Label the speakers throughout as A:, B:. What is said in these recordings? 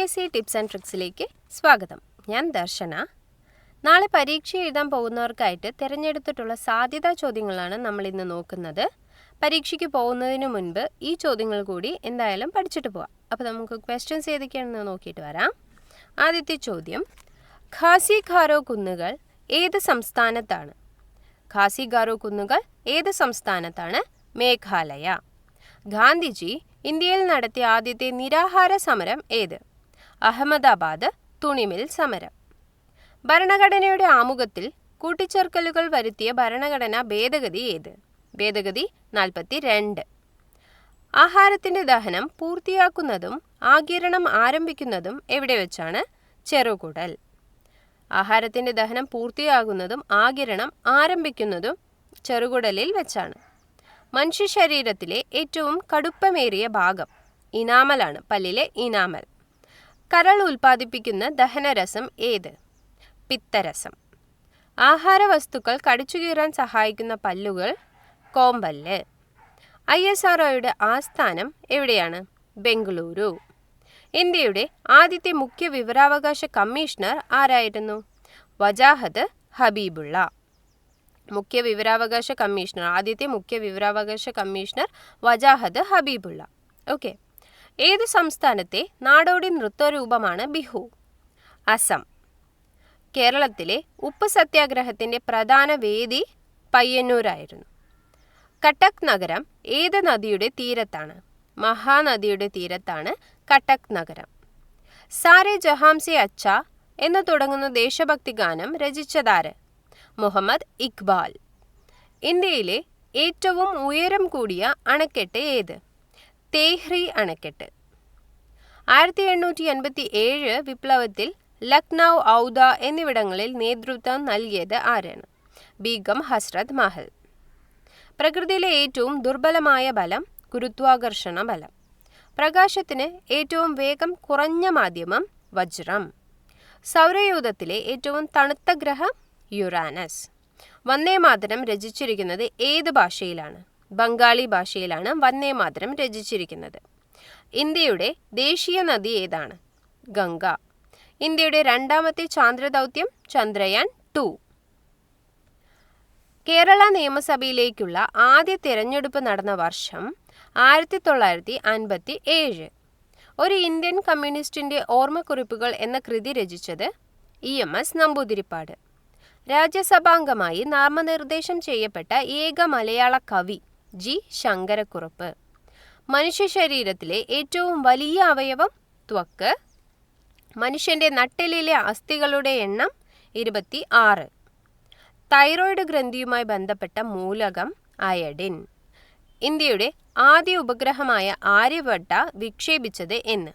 A: LGS tips and ട്രിക്സിലേക്ക് സ്വാഗതം. ഞാൻ ദർശന. നാളെ പരീക്ഷ എഴുതാൻ പോകുന്നവർക്കായിട്ട് തിരഞ്ഞെടുത്തിട്ടുള്ള സാധ്യതാ ചോദ്യങ്ങളാണ് നമ്മൾ ഇന്ന് നോക്കുന്നത്. പരീക്ഷയ്ക്ക് പോകുന്നതിന് മുൻപ് ഈ ചോദ്യങ്ങൾ കൂടി എന്തായാലും പഠിച്ചിട്ട് പോവാം. അപ്പോൾ നമുക്ക് ക്വസ്റ്റ്യൻസ് ഏതൊക്കെയാണെന്ന് നോക്കിയിട്ട് വരാം. ആദ്യത്തെ ചോദ്യം, ഖാസി ഖാരോ കുന്നുകൾ ഏത് സംസ്ഥാനത്താണ്? ഖാസി ഖാരോ കുന്നുകൾ ഏത് സംസ്ഥാനത്താണ്? മേഘാലയ. ഗാന്ധിജി ഇന്ത്യയിൽ നടത്തിയ ആദ്യത്തെ നിരാഹാര സമരം ഏത്? അഹമ്മദാബാദ് തുണിമിൽ സമരം. ഭരണഘടനയുടെ ആമുഖത്തിൽ കൂട്ടിച്ചേർക്കലുകൾ വരുത്തിയ ഭരണഘടനാ ഭേദഗതി ഏത്? ഭേദഗതി 42. ആഹാരത്തിൻ്റെ ദഹനം പൂർത്തിയാക്കുന്നതും ആഗിരണം ആരംഭിക്കുന്നതും എവിടെ വെച്ചാണ്? ചെറുകുടൽ. ആഹാരത്തിൻ്റെ ദഹനം പൂർത്തിയാകുന്നതും ആഗിരണം ആരംഭിക്കുന്നതും ചെറുകുടലിൽ വെച്ചാണ്. മനുഷ്യ ശരീരത്തിലെ ഏറ്റവും കടുപ്പമേറിയ ഭാഗം ഇനാമലാണ്, പല്ലിലെ ഇനാമൽ. കരൾ ഉൽപ്പാദിപ്പിക്കുന്ന ദഹനരസം ഏത്? പിത്തരസം. ആഹാരവസ്തുക്കൾ കടിച്ചുകീറാൻ സഹായിക്കുന്ന പല്ലുകൾ കോമ്പല്ല്. ISROയുടെ ആസ്ഥാനം എവിടെയാണ്? ബംഗളൂരു. ഇന്ത്യയുടെ ആദ്യത്തെ മുഖ്യ വിവരാവകാശ കമ്മീഷണർ ആരായിരുന്നു? വജാഹത്ത് ഹബീബുള്ള. ആദ്യത്തെ മുഖ്യ വിവരാവകാശ കമ്മീഷണർ വജാഹത്ത് ഹബീബുള്ള. ഓക്കെ. ഏത് സംസ്ഥാനത്തെ നാടോടി നൃത്തരൂപമാണ് ബിഹു? അസം. കേരളത്തിലെ ഉപ്പ് സത്യാഗ്രഹത്തിൻ്റെ പ്രധാന വേദി പയ്യന്നൂരായിരുന്നു. കട്ടക്ക് നഗരം ഏത് നദിയുടെ തീരത്താണ്? മഹാനദിയുടെ തീരത്താണ് കട്ടക്ക് നഗരം. സാരേ ജഹാംസെ അച്ഛ എന്ന് തുടങ്ങുന്ന ദേശഭക്തി ഗാനം രചിച്ചതാര്? മുഹമ്മദ് ഇഖ്ബാൽ. ഇന്ത്യയിലെ ഏറ്റവും ഉയരം കൂടിയ അണക്കെട്ട് ഏത്? തേഹ്രി അണക്കെട്ട്. 1887 വിപ്ലവത്തിൽ ലക്നൗ, ഔധ എന്നിവിടങ്ങളിൽ നേതൃത്വം നൽകിയത് ആരാണ്? ബീഗം ഹസ്രത് മഹൽ. പ്രകൃതിയിലെ ഏറ്റവും ദുർബലമായ ബലം ഗുരുത്വാകർഷണ ബലം. പ്രകാശത്തിന് ഏറ്റവും വേഗം കുറഞ്ഞ മാധ്യമം വജ്രം. സൗരയൂഥത്തിലെ ഏറ്റവും തണുത്ത ഗ്രഹം യുറാനസ്. വന്ദേമാതരം രചിച്ചിരിക്കുന്നത് ഏത് ഭാഷയിലാണ്? ബംഗാളി ഭാഷയിലാണ് വന്ദേമാതരം രചിച്ചിരിക്കുന്നത്. ഇന്ത്യയുടെ ദേശീയ നദി ഏതാണ്? ഗംഗ. ഇന്ത്യയുടെ രണ്ടാമത്തെ ചാന്ദ്രദൗത്യം ചന്ദ്രയാൻ 2. കേരള നിയമസഭയിലേക്കുള്ള ആദ്യ തിരഞ്ഞെടുപ്പ് നടന്ന വർഷം 1957. ഒരു ഇന്ത്യൻ കമ്മ്യൂണിസ്റ്റിൻ്റെ ഓർമ്മക്കുറിപ്പുകൾ എന്ന കൃതി രചിച്ചത് EMS നമ്പൂതിരിപ്പാട്. രാജ്യസഭാംഗമായി നാമനിർദ്ദേശം ചെയ്യപ്പെട്ട ഏക മലയാള കവി G. ശങ്കരക്കുറുപ്പ്. മനുഷ്യ ശരീരത്തിലെ ഏറ്റവും വലിയ അവയവം ത്വക്ക്. മനുഷ്യൻ്റെ നട്ടെല്ലിലെ അസ്ഥികളുടെ എണ്ണം 26. തൈറോയ്ഡ് ഗ്രന്ഥിയുമായി ബന്ധപ്പെട്ട മൂലകം അയഡിൻ. ഇന്ത്യയുടെ ആദ്യ ഉപഗ്രഹമായ ആര്യഭട്ട വിക്ഷേപിച്ചത് എന്ന്?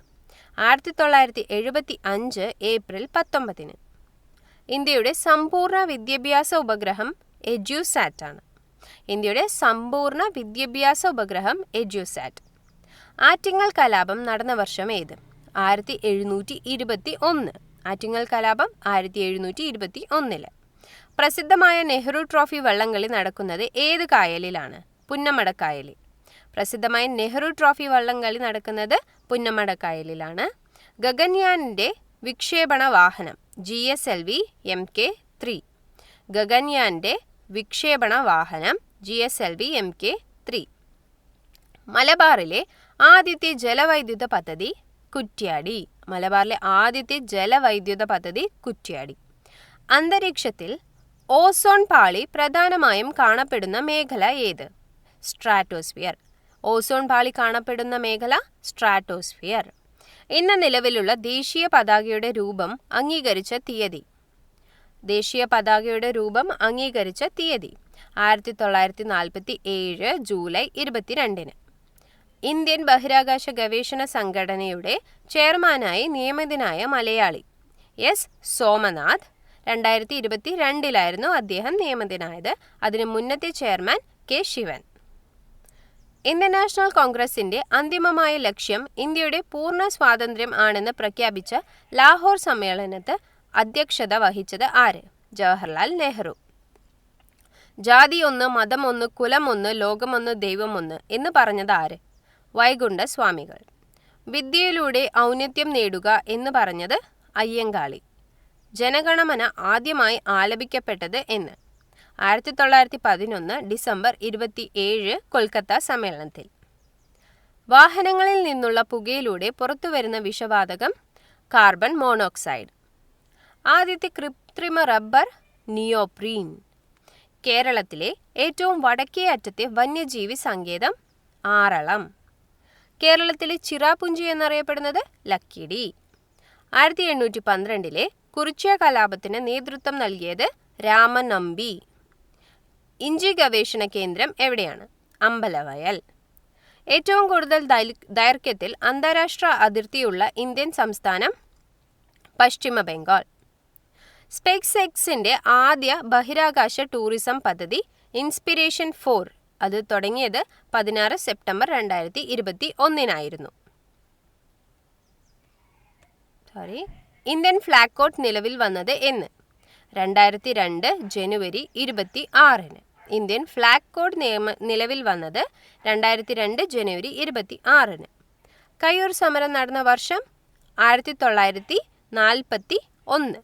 A: 1975 ഏപ്രിൽ 19. ഇന്ത്യയുടെ സമ്പൂർണ്ണ വിദ്യാഭ്യാസ ഉപഗ്രഹം എഡ്യൂസാറ്റ് ആണ്. ഇന്ത്യയുടെ സമ്പൂർണ്ണ വിദ്യാഭ്യാസ ഉപഗ്രഹം എഡ്യൂസാറ്റ്. ആറ്റിങ്ങൽ കലാപം നടന്ന വർഷം ഏത്? 1721. ആറ്റിങ്ങൽ കലാപം 1721. പ്രസിദ്ധമായ നെഹ്റു ട്രോഫി വള്ളംകളി നടക്കുന്നത് ഏത് കായലിലാണ്? പുന്നമടക്കായലിൽ. പ്രസിദ്ധമായ നെഹ്റു ട്രോഫി വള്ളംകളി നടക്കുന്നത് പുന്നമടക്കായലിലാണ്. ഗഗൻയാനിൻ്റെ വിക്ഷേപണ വാഹനം GSLV Mk3. ഗഗൻയാൻ്റെ വിക്ഷേപണ വാഹനം GSLV Mk3. മലബാറിലെ ആദ്യത്തെ ജലവൈദ്യുത പദ്ധതി കുറ്റ്യാടി. മലബാറിലെ ആദ്യത്തെ ജലവൈദ്യുത പദ്ധതി കുറ്റ്യാടി. അന്തരീക്ഷത്തിൽ ഓസോൺ പാളി പ്രധാനമായും കാണപ്പെടുന്ന മേഖല ഏത്? സ്ട്രാറ്റോസ്ഫിയർ. ഓസോൺ പാളി കാണപ്പെടുന്ന മേഖല സ്ട്രാറ്റോസ്ഫിയർ. ഇന്ന് നിലവിലുള്ള ദേശീയ പതാകയുടെ രൂപം അംഗീകരിച്ച തീയതി? ദേശീയ പതാകയുടെ രൂപം അംഗീകരിച്ച തീയതി 1947 ജൂലൈ 22. ഇന്ത്യൻ ബഹിരാകാശ ഗവേഷണ സംഘടനയുടെ ചെയർമാനായി നിയമിതനായ മലയാളി S. സോമനാഥ്. 2022 അദ്ദേഹം നിയമിതനായത്. അതിന് മുന്നത്തെ chairman K. Sivan. Indian national കോൺഗ്രസിൻ്റെ അന്തിമമായ ലക്ഷ്യം ഇന്ത്യയുടെ പൂർണ്ണ സ്വാതന്ത്ര്യം ആണെന്ന് പ്രഖ്യാപിച്ച ലാഹോർ സമ്മേളനത്ത് അധ്യക്ഷത വഹിച്ചത് ആര്? ജവഹർലാൽ നെഹ്റു. ജാതി ഒന്ന്, മതം ഒന്ന്, കുലം ഒന്ന്, ലോകമൊന്ന്, ദൈവമൊന്ന് എന്ന് പറഞ്ഞത് ആര്? വൈകുണ്ഠ സ്വാമികൾ. വിദ്യയിലൂടെ ഔന്നത്യം നേടുക എന്ന് പറഞ്ഞത് അയ്യങ്കാളി. ജനഗണമന ആദ്യമായി ആലപിക്കപ്പെട്ടത് എന്ന് 1911 ഡിസംബർ 27 കൊൽക്കത്ത സമ്മേളനത്തിൽ. വാഹനങ്ങളിൽ നിന്നുള്ള പുകയിലൂടെ പുറത്തുവരുന്ന വിഷവാതകം കാർബൺ മോണോക്സൈഡ്. ആദ്യത്തെ കൃത്രിമ റബ്ബർ നിയോപ്രീൻ. കേരളത്തിലെ ഏറ്റവും വടക്കേ അറ്റത്തെ വന്യജീവി സങ്കേതം ആറളം. കേരളത്തിലെ ചിറാപുഞ്ചി എന്നറിയപ്പെടുന്നത് ലക്കിടി. 1812 കുറിച്യ കലാപത്തിന് നേതൃത്വം നൽകിയത് രാമനമ്പി. ഇഞ്ചി ഗവേഷണ കേന്ദ്രം എവിടെയാണ്? അമ്പലവയൽ. ഏറ്റവും കൂടുതൽ ദൈർഘ്യത്തിൽ അന്താരാഷ്ട്ര അതിർത്തിയുള്ള ഇന്ത്യൻ സംസ്ഥാനം പശ്ചിമ ബംഗാൾ. സ്പേസ് എക്സിന്റെ ആദ്യ ബഹിരാകാശ ടൂറിസം പദ്ധതി ഇൻസ്പിരേഷൻ 4 അത് തുടങ്ങിയത് 16 സെപ്റ്റംബർ 2021 ഇന്ത്യൻ ഫ്ലാഗ് കോഡ് നിലവിൽ വന്നത് എന്ന്? 2002 ജനുവരി 26. ഇന്ത്യൻ ഫ്ലാഗ് കോഡ് നിലവിൽ വന്നത് 2002 ജനുവരി 26. കയ്യൂർ സമരം നടന്ന വർഷം 1941.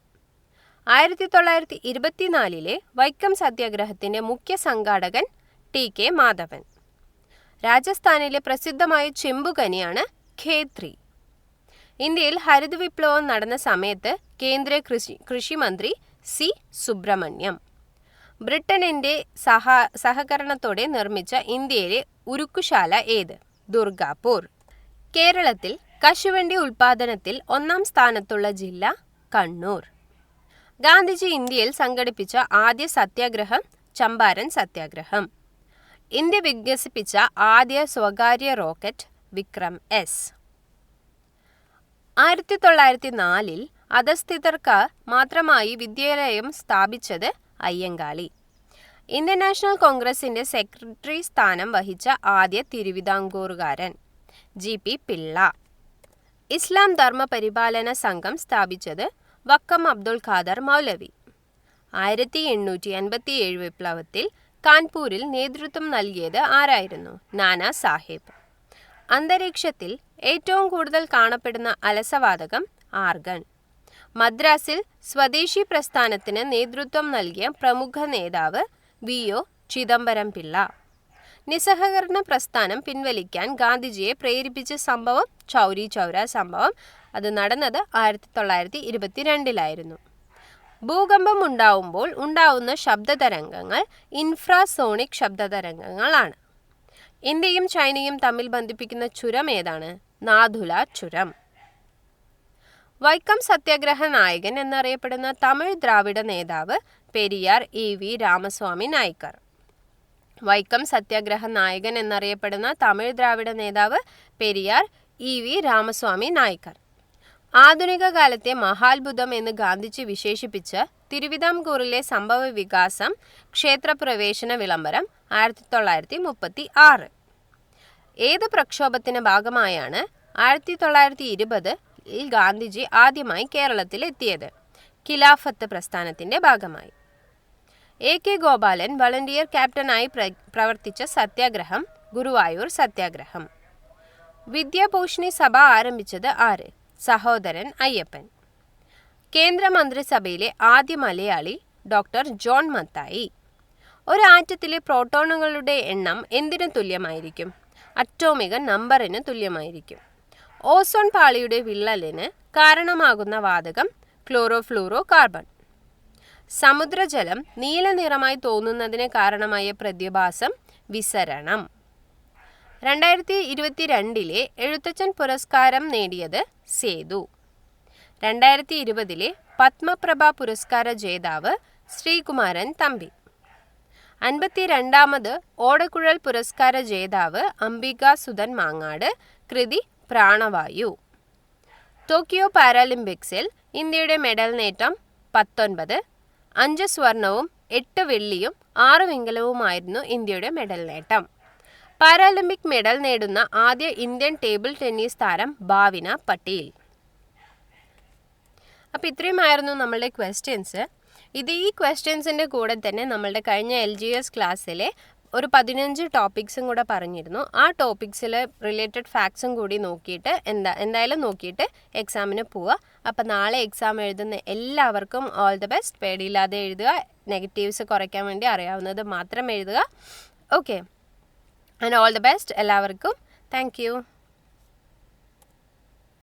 A: 1924 വൈക്കം സത്യാഗ്രഹത്തിന്റെ മുഖ്യ സംഘാടകൻ TK മാധവൻ. രാജസ്ഥാനിലെ പ്രസിദ്ധമായ ചെമ്പുകനിയാണ് ഖേത്രി. ഇന്ത്യയിൽ ഹരിത വിപ്ലവം നടന്ന സമയത്ത് കേന്ദ്ര കൃഷിമന്ത്രി സി സുബ്രഹ്മണ്യം. ബ്രിട്ടനിന്റെ സഹകരണത്തോടെ നിർമ്മിച്ച ഇന്ത്യയിലെ ഉരുക്കുശാല ഏത്? ദുർഗാപൂർ. കേരളത്തിൽ കശുവണ്ടി ഉൽപാദനത്തിൽ 1ാം സ്ഥാനത്തുള്ള ജില്ല കണ്ണൂർ. ഗാന്ധിജി ഇന്ത്യയിൽ സംഘടിപ്പിച്ച ആദ്യ സത്യാഗ്രഹം ചമ്പാരൻ സത്യാഗ്രഹം. ഇന്ത്യ വികസിപ്പിച്ച ആദ്യ സ്വകാര്യ റോക്കറ്റ് വിക്രം എസ്. 1904 അധസ്ഥിതർക്ക് മാത്രമായി വിദ്യാലയം സ്ഥാപിച്ചത് അയ്യങ്കാളി. ഇന്ത്യൻ നാഷണൽ കോൺഗ്രസിന്റെ സെക്രട്ടറി സ്ഥാനം വഹിച്ച ആദ്യ തിരുവിതാംകൂറുകാരൻ GP പിള്ള. ഇസ്ലാം ധർമ്മ പരിപാലന സംഘം സ്ഥാപിച്ചത് വക്കം അബ്ദുൽ ഖാദർ മൗലവി. 1887 വിപ്ലവത്തിൽ കാൺപൂരിൽ നേതൃത്വം നൽകിയത് ആരായിരുന്നു? നാനാ സാഹേബ്. അന്തരീക്ഷത്തിൽ ഏറ്റവും കൂടുതൽ കാണപ്പെടുന്ന അലസവാതകം ആർഗൺ. മദ്രാസിൽ സ്വദേശി പ്രസ്ഥാനത്തിന് നേതൃത്വം നൽകിയ പ്രമുഖ നേതാവ് VO ചിദംബരം പിള്ള. നിസ്സഹകരണ പ്രസ്ഥാനം പിൻവലിക്കാൻ ഗാന്ധിജിയെ പ്രേരിപ്പിച്ച സംഭവം ചൗരി ചൗര സംഭവം. അത് നടന്നത് 1922 ഭൂകമ്പം ഉണ്ടാവുമ്പോൾ ഉണ്ടാവുന്ന ശബ്ദതരംഗങ്ങൾ ഇൻഫ്രാസോണിക് ശബ്ദതരംഗങ്ങളാണ്. ഇന്ത്യയും ചൈനയും തമ്മിൽ ബന്ധിപ്പിക്കുന്ന ചുരം ഏതാണ്? നാഥുല ചുരം. വൈക്കം സത്യാഗ്രഹ നായകൻ എന്നറിയപ്പെടുന്ന തമിഴ് ദ്രാവിഡ നേതാവ് പെരിയാർ EV രാമസ്വാമി നായ്ക്കർ. വൈക്കം സത്യാഗ്രഹ നായകൻ എന്നറിയപ്പെടുന്ന തമിഴ് ദ്രാവിഡ നേതാവ് പെരിയാർ EV രാമസ്വാമി നായ്ക്കർ. ആധുനിക കാലത്തെ മഹാത്ഭുതം എന്ന് ഗാന്ധിജി വിശേഷിപ്പിച്ച തിരുവിതാംകൂറിലെ സംഭവ വികാസം ക്ഷേത്രപ്രവേശന വിളംബരം 1936. ഏത് പ്രക്ഷോഭത്തിന്റെ ഭാഗമായാണ് 1920 ഗാന്ധിജി ആദ്യമായി കേരളത്തിൽ എത്തിയത്? ഖിലാഫത്ത് പ്രസ്ഥാനത്തിന്റെ ഭാഗമായി. AK ഗോപാലൻ വളണ്ടിയർ ക്യാപ്റ്റനായി പ്രവർത്തിച്ച സത്യാഗ്രഹം ഗുരുവായൂർ സത്യാഗ്രഹം. വിദ്യാഭൂഷണി സഭ ആരംഭിച്ചത് ആര്? സഹോദരൻ അയ്യപ്പൻ. കേന്ദ്രമന്ത്രിസഭയിലെ ആദ്യ മലയാളി ഡോക്ടർ ജോൺ മത്തായി. ഒരു ആറ്റത്തിലെ പ്രോട്ടോണുകളുടെ എണ്ണം എന്തിനു തുല്യമായിരിക്കും? അറ്റോമിക നമ്പറിന് തുല്യമായിരിക്കും. ഓസോൺ പാളിയുടെ വിള്ളലിന് കാരണമാകുന്ന വാതകം ക്ലോറോഫ്ലൂറോ കാർബൺ. സമുദ്രജലം നീല നിറമായി തോന്നുന്നതിന് കാരണമായ പ്രതിഭാസം വിസരണം. 2022 എഴുത്തച്ഛൻ പുരസ്കാരം നേടിയത് സേതു. 2020 പത്മപ്രഭ പുരസ്കാര ജേതാവ് ശ്രീകുമാരൻ തമ്പി. 52ാമത് ഓടക്കുഴൽ പുരസ്കാര ജേതാവ് അംബിക സുധൻ മാങ്ങാട്. കൃതി പ്രാണവായു. ടോക്കിയോ പാരാലിമ്പിക്സിൽ ഇന്ത്യയുടെ മെഡൽ നേട്ടം 19. 5 സ്വർണവും 8 വെള്ളിയും 6 വെങ്കലവുമായിരുന്നു ഇന്ത്യയുടെ മെഡൽ നേട്ടം. പാരാലിമ്പിക് മെഡൽ നേടുന്ന ആദ്യ ഇന്ത്യൻ ടേബിൾ ടെന്നീസ് താരം ഭാവിന പട്ടേൽ. അപ്പോൾ ഇത്രയുമായിരുന്നു നമ്മളുടെ ക്വസ്റ്റ്യൻസ്. ഈ ക്വസ്റ്റ്യൻസിൻ്റെ കൂടെ തന്നെ നമ്മളുടെ കഴിഞ്ഞ LGS ക്ലാസ്സിലെ ഒരു 15 ടോപ്പിക്സും കൂടെ പറഞ്ഞിരുന്നു. ആ ടോപ്പിക്സിൽ റിലേറ്റഡ് ഫാക്ട്സും കൂടി നോക്കിയിട്ട് എന്തായാലും നോക്കിയിട്ട് എക്സാമിന് പോവുക. അപ്പോൾ നാളെ എക്സാം എഴുതുന്ന എല്ലാവർക്കും ഓൾ ദി ബെസ്റ്റ്. പേടിയില്ലാതെ എഴുതുക. നെഗറ്റീവ്സ് കുറയ്ക്കാൻ വേണ്ടി അറിയാവുന്നത് മാത്രം എഴുതുക. Okay, and all the best എല്ലാവർക്കും. Thank U.